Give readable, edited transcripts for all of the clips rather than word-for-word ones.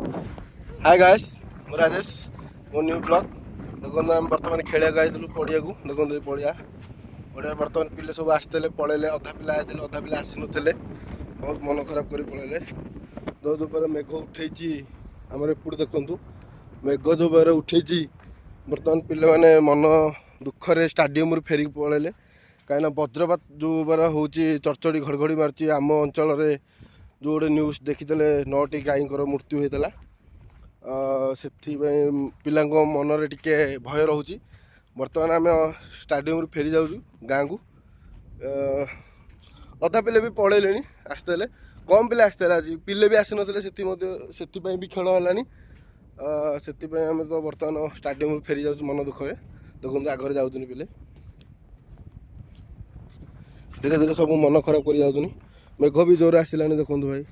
hi guys मु राजेश मो new blog देखो आम बर्तमान खेलिया गई पड़िया को देखो पड़िया पड़िया बर्तमान पिले सब आसते पलैले अधा पिला आते अधा पिला आसी नुले बहुत मन खराब कर पलैले जो जो मेघ उठे आमर एपट देखु मेघ जो बार उठे बर्तमान पिले मैंने मन दुखरे स्टाडियम फेरिक पलैले कहीं वज्रपात जो बार हूँ चरचड़ी घड़घड़ी मार्च आम अंचल जो गोटे न्यूज देखीदे 9टी गाईंर मृत्यु होता से पिला मनरे टिके भय रोचे बर्तमान आम स्टाडियम फेरी जाऊँ गाँ को अधा पिले भी पलैले आसते कम पिले आसते आज पिले भी आसी ना से भी खेल है से आम तो बर्तमान स्टाडियम फेरी जाऊँ मन दुखे देखो आगे जाऊँ पिले धीरे धीरे सब मन खराब कर जाऊँ मेघ भी जोर आसला देखो भाई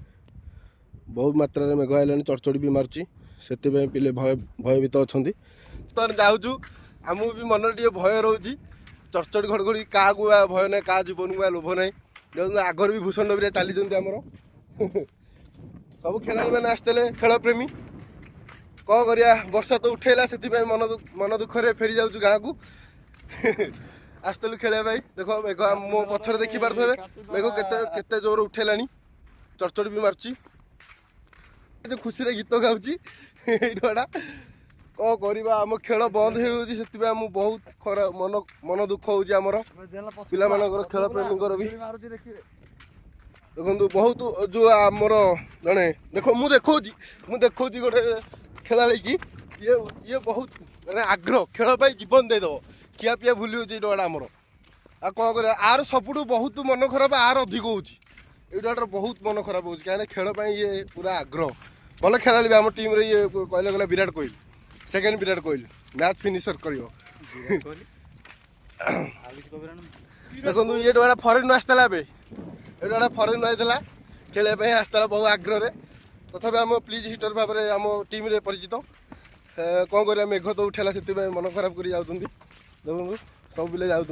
बहुत मात्रा मेघ आइलानी चरचड़ी भी मार्ची से पिले भयभीत अच्छा तो जाऊँ आमको भी मन टे भय रोचे चरचड़ी घड़घड़ी क्या भय ना क्या जीवन को लोभ ना जो आगर भी भूषण नबीरा चली आमर सब खेलाड़ी मैंने आसते खेल प्रेमी कौन करिया वर्षा तो उठेला से मन दुखरे फेरी जाऊँ गाँ को आसलु खेलिया देख मेघ मो पछर देखी पारे मेघ के जोर उठेला चरचड़ी भी मार्ची जो खुशी रे गीत गाँची कौन करवा आम खेल बंद हो बहुत खराब मन दुख होमर पिला खेल प्रेमी भी देखो बहुत जो आमर जड़े देख मुझे गोटे खेला लेकिन ये बहुत मानने आग्रह खेल जीवन देदेव खिया पिया भूली होगा आमर आ कौन कर आर सबुठ बहुत मन खराब आर अधिक होटा बहुत मन खराब हो कहीं खेल ये पूरा आग्रह भल खेला आम टीम रे ये कहले गला Virat Kohli second Virat Kohli match finisher कर देखो ये गोटा फरेन आसला ये फरेन आईला खेल आसला बहुत आग्रह तथा आम प्लीज हिटर भाव में आम टीम रे परिचित कौन कर मेघ तो उठेला से मन खराब कर जाऊँ देखो सब पिले जाऊँ